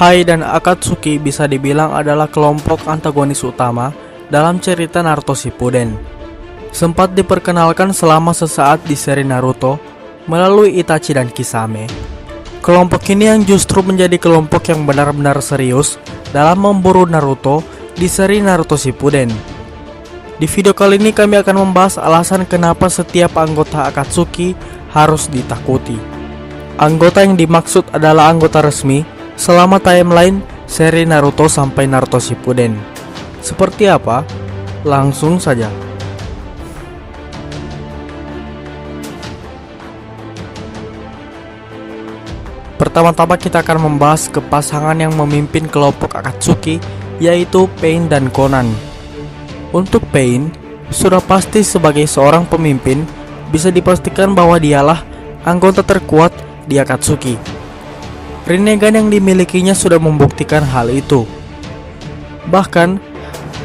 Hai dan Akatsuki bisa dibilang adalah kelompok antagonis utama dalam cerita Naruto Shippuden. Sempat diperkenalkan selama sesaat di seri Naruto melalui Itachi dan Kisame. Kelompok ini yang justru menjadi kelompok yang benar-benar serius dalam memburu Naruto di seri Naruto Shippuden. Di video kali ini kami akan membahas alasan kenapa setiap anggota Akatsuki harus ditakuti. Anggota yang dimaksud adalah anggota resmi selama timeline seri Naruto sampai Naruto Shippuden. Seperti apa? Langsung saja. Pertama-tama kita akan membahas ke pasangan yang memimpin kelompok Akatsuki, yaitu Pain dan Konan. Untuk Pain, sudah pasti sebagai seorang pemimpin, bisa dipastikan bahwa dialah anggota terkuat di Akatsuki. Rinnegan yang dimilikinya sudah membuktikan hal itu. Bahkan,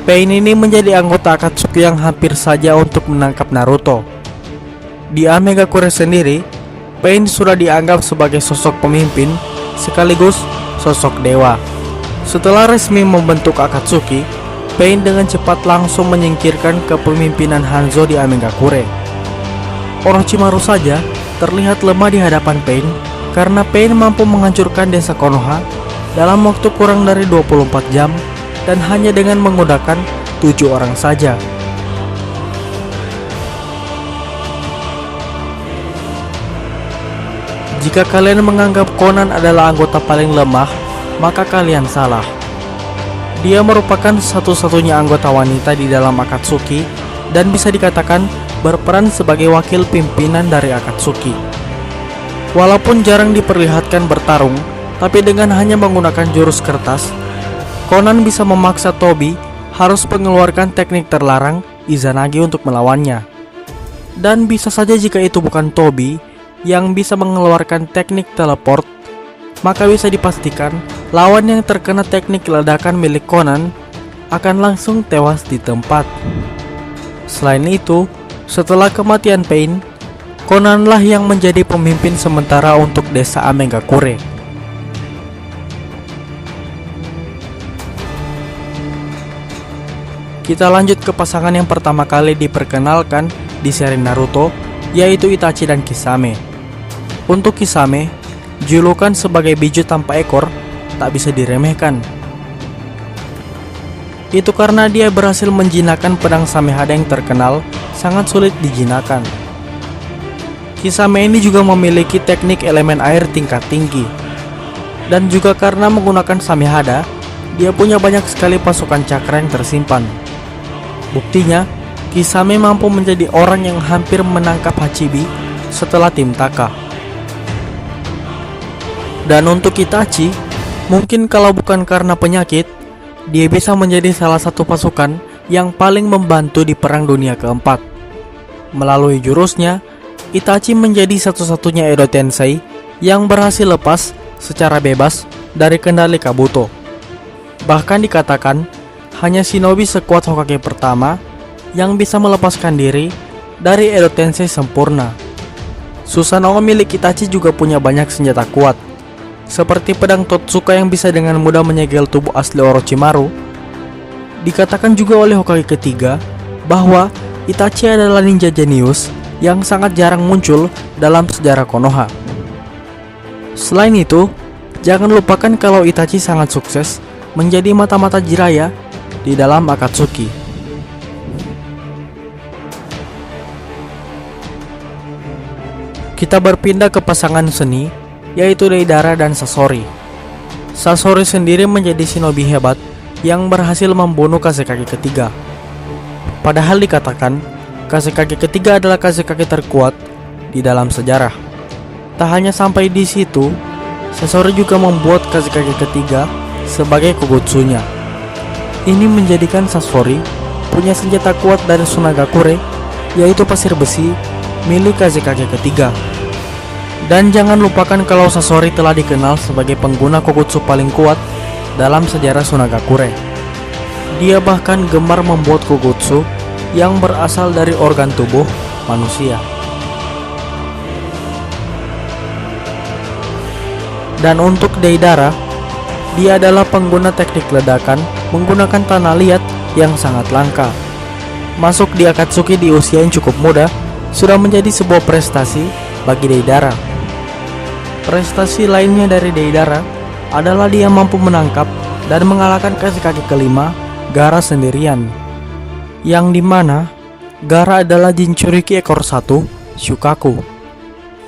Pain ini menjadi anggota Akatsuki yang hampir saja untuk menangkap Naruto. Di Amegakure sendiri, Pain sudah dianggap sebagai sosok pemimpin sekaligus sosok dewa. Setelah resmi membentuk Akatsuki, Pain dengan cepat langsung menyingkirkan kepemimpinan Hanzo di Amegakure. Orochimaru saja terlihat lemah di hadapan Pain karena Pain mampu menghancurkan desa Konoha dalam waktu kurang dari 24 jam dan hanya dengan menggunakan 7 orang saja. Jika kalian menganggap Konan adalah anggota paling lemah, maka kalian salah. Dia merupakan satu-satunya anggota wanita di dalam Akatsuki dan bisa dikatakan berperan sebagai wakil pimpinan dari Akatsuki. Walaupun jarang diperlihatkan bertarung, tapi dengan hanya menggunakan jurus kertas, Konan bisa memaksa Tobi harus mengeluarkan teknik terlarang Izanagi untuk melawannya. Dan bisa saja jika itu bukan Tobi yang bisa mengeluarkan teknik teleport, maka bisa dipastikan lawan yang terkena teknik ledakan milik Konan akan langsung tewas di tempat. Selain itu, setelah kematian Pain, Konanlah yang menjadi pemimpin sementara untuk desa Amegakure. Kita lanjut ke pasangan yang pertama kali diperkenalkan di seri Naruto, yaitu Itachi dan Kisame. Untuk Kisame, julukan sebagai biju tanpa ekor tak bisa diremehkan. Itu karena dia berhasil menjinakkan pedang Samehada yang terkenal sangat sulit dijinakkan. Kisame ini juga memiliki teknik elemen air tingkat tinggi. Dan juga karena menggunakan Samehada, dia punya banyak sekali pasukan cakra yang tersimpan. Buktinya, Kisame mampu menjadi orang yang hampir menangkap Hachibi setelah tim Taka. Dan untuk Itachi, mungkin kalau bukan karena penyakit, dia bisa menjadi salah satu pasukan yang paling membantu di Perang Dunia Keempat. Melalui jurusnya, Itachi menjadi satu-satunya Edo Tensei yang berhasil lepas secara bebas dari kendali Kabuto. Bahkan dikatakan, hanya shinobi sekuat Hokage pertama yang bisa melepaskan diri dari Edo Tensei sempurna. Susanoo milik Itachi juga punya banyak senjata kuat, seperti pedang Totsuka yang bisa dengan mudah menyegel tubuh asli Orochimaru. Dikatakan juga oleh Hokage ketiga bahwa Itachi adalah ninja jenius yang sangat jarang muncul dalam sejarah Konoha. Selain itu, jangan lupakan kalau Itachi sangat sukses menjadi mata-mata Jiraiya di dalam Akatsuki. Kita berpindah ke pasangan seni, yaitu Deidara dan Sasori. Sasori sendiri menjadi shinobi hebat yang berhasil membunuh Kazekage ketiga. Padahal dikatakan Kazekage ketiga adalah Kazekage terkuat di dalam sejarah. Tak hanya sampai di situ, Sasori juga membuat Kazekage ketiga sebagai Kogutsunya. Ini menjadikan Sasori punya senjata kuat dari Sunagakure, yaitu pasir besi milik Kazekage ketiga. Dan jangan lupakan kalau Sasori telah dikenal sebagai pengguna Kogutsu paling kuat dalam sejarah Sunagakure. Dia bahkan gemar membuat Kogutsu yang berasal dari organ tubuh manusia. Dan untuk Deidara, Dia adalah pengguna teknik ledakan menggunakan tanah liat yang sangat langka. Masuk di Akatsuki di usia yang cukup muda sudah menjadi sebuah prestasi bagi Deidara. Prestasi lainnya dari Deidara adalah dia mampu menangkap dan mengalahkan kaki kelima Gaara sendirian, yang dimana Gaara adalah Jinchuriki ekor 1 Shukaku.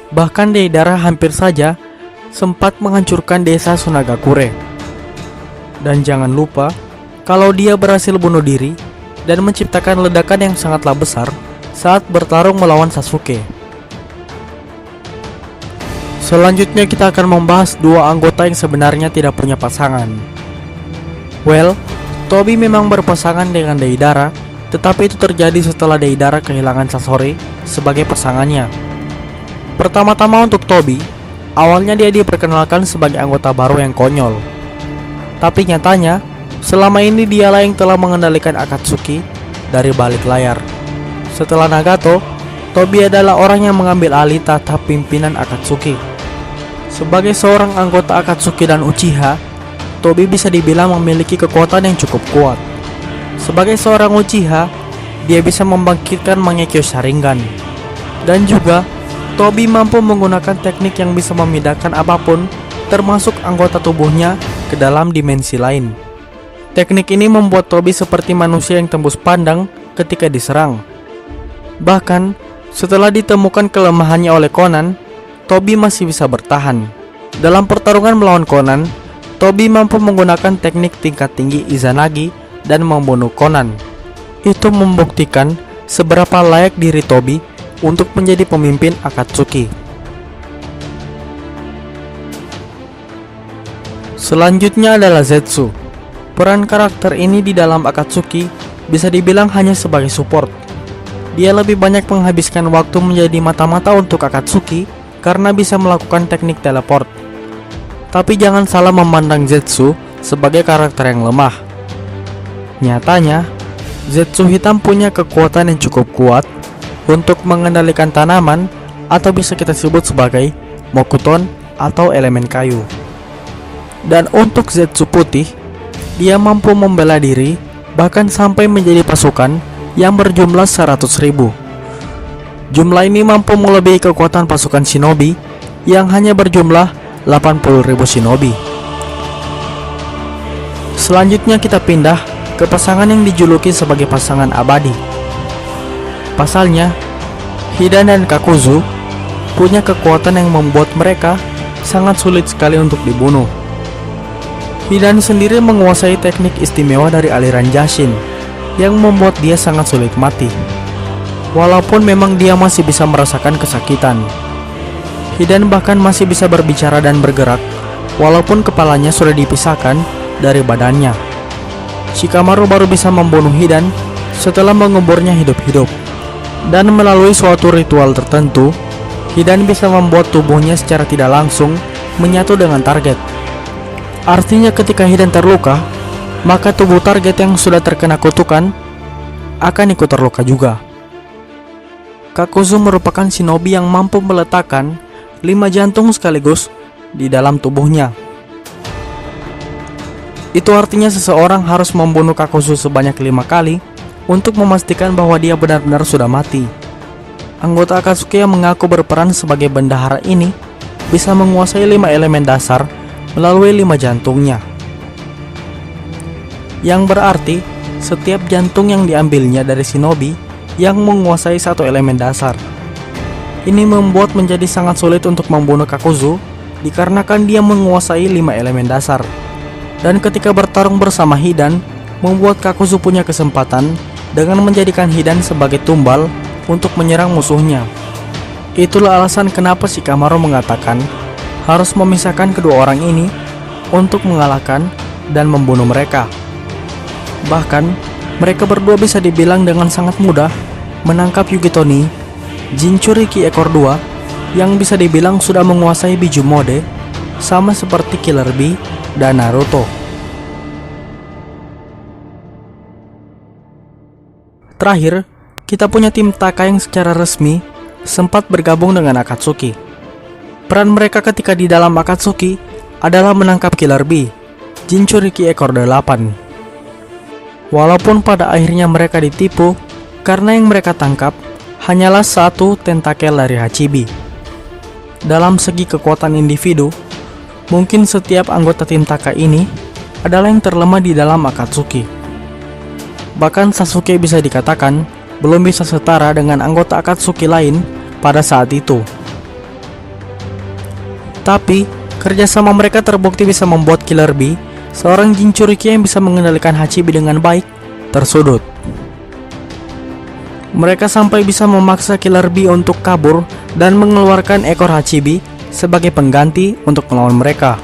Bahkan Deidara hampir saja sempat menghancurkan desa Sunagakure. Dan jangan lupa kalau dia berhasil bunuh diri dan menciptakan ledakan yang sangatlah besar saat bertarung melawan Sasuke. Selanjutnya kita akan membahas dua anggota yang sebenarnya tidak punya pasangan. Well, Tobi memang berpasangan dengan Deidara, tetapi itu terjadi setelah Deidara kehilangan Sasori sebagai pasangannya. Pertama-tama untuk Tobi, awalnya dia diperkenalkan sebagai anggota baru yang konyol. Tapi nyatanya, selama ini dialah yang telah mengendalikan Akatsuki dari balik layar. Setelah Nagato, Tobi adalah orang yang mengambil alih tahta pimpinan Akatsuki. Sebagai seorang anggota Akatsuki dan Uchiha, Tobi bisa dibilang memiliki kekuatan yang cukup kuat. Sebagai seorang Uchiha, dia bisa membangkitkan Mangekyo Sharingan. Dan juga, Tobi mampu menggunakan teknik yang bisa memindahkan apapun, termasuk anggota tubuhnya, ke dalam dimensi lain. Teknik ini membuat Tobi seperti manusia yang tembus pandang ketika diserang. Bahkan, setelah ditemukan kelemahannya oleh Conan, Tobi masih bisa bertahan. Dalam pertarungan melawan Conan, Tobi mampu menggunakan teknik tingkat tinggi Izanagi dan membunuh Conan. Itu membuktikan seberapa layak diri Tobi untuk menjadi pemimpin Akatsuki. Selanjutnya adalah Zetsu. Peran karakter ini di dalam Akatsuki bisa dibilang hanya sebagai support. Dia lebih banyak menghabiskan waktu menjadi mata-mata untuk Akatsuki karena bisa melakukan teknik teleport. Tapi jangan salah memandang Zetsu sebagai karakter yang lemah. Nyatanya, Zetsu hitam punya kekuatan yang cukup kuat untuk mengendalikan tanaman atau bisa kita sebut sebagai Mokuton atau elemen kayu. Dan untuk Zetsu putih, dia mampu membela diri bahkan sampai menjadi pasukan yang berjumlah 100.000. Jumlah ini mampu melebihi kekuatan pasukan shinobi yang hanya berjumlah 80.000 shinobi. Selanjutnya kita pindah ke pasangan yang dijuluki sebagai pasangan abadi. Pasalnya, Hidan dan Kakuzu punya kekuatan yang membuat mereka sangat sulit sekali untuk dibunuh. Hidan sendiri menguasai teknik istimewa dari aliran Jashin yang membuat dia sangat sulit mati. Walaupun memang dia masih bisa merasakan kesakitan. Hidan bahkan masih bisa berbicara dan bergerak walaupun kepalanya sudah dipisahkan dari badannya. Shikamaru baru bisa membunuh Hidan setelah menguburnya hidup-hidup. Dan melalui suatu ritual tertentu, Hidan bisa membuat tubuhnya secara tidak langsung menyatu dengan target. Artinya ketika Hidan terluka, maka tubuh target yang sudah terkena kutukan akan ikut terluka juga. Kakuzu merupakan shinobi yang mampu meletakkan 5 jantung sekaligus di dalam tubuhnya. Itu artinya seseorang harus membunuh Kakuzu sebanyak 5 kali untuk memastikan bahwa dia benar-benar sudah mati. Anggota Akatsuki yang mengaku berperan sebagai bendahara ini bisa menguasai 5 elemen dasar melalui 5 jantungnya. Yang berarti setiap jantung yang diambilnya dari shinobi yang menguasai 1 elemen dasar. Ini membuat menjadi sangat sulit untuk membunuh Kakuzu dikarenakan dia menguasai 5 elemen dasar. Dan ketika bertarung bersama Hidan, membuat Kakuzu punya kesempatan dengan menjadikan Hidan sebagai tumbal untuk menyerang musuhnya. Itulah alasan kenapa Shikamaru mengatakan harus memisahkan kedua orang ini untuk mengalahkan dan membunuh mereka. Bahkan, mereka berdua bisa dibilang dengan sangat mudah menangkap Yugitoni, Jinchuriki ekor 2, yang bisa dibilang sudah menguasai biju mode, sama seperti Killer Bee dan Naruto. Terakhir, kita punya tim Taka yang secara resmi sempat bergabung dengan Akatsuki. Peran mereka ketika di dalam Akatsuki adalah menangkap Killer Bee, Jinchuriki ekor 8. Walaupun pada akhirnya mereka ditipu, karena yang mereka tangkap hanyalah satu tentakel dari Hachibi. Dalam segi kekuatan individu, mungkin setiap anggota tim Taka ini adalah yang terlemah di dalam Akatsuki. Bahkan Sasuke bisa dikatakan belum bisa setara dengan anggota Akatsuki lain pada saat itu. Tapi, kerjasama mereka terbukti bisa membuat Killer Bee, seorang Jinchuriki yang bisa mengendalikan Hachibi dengan baik, tersudut. Mereka sampai bisa memaksa Killer Bee untuk kabur dan mengeluarkan ekor Hachibi sebagai pengganti untuk melawan mereka.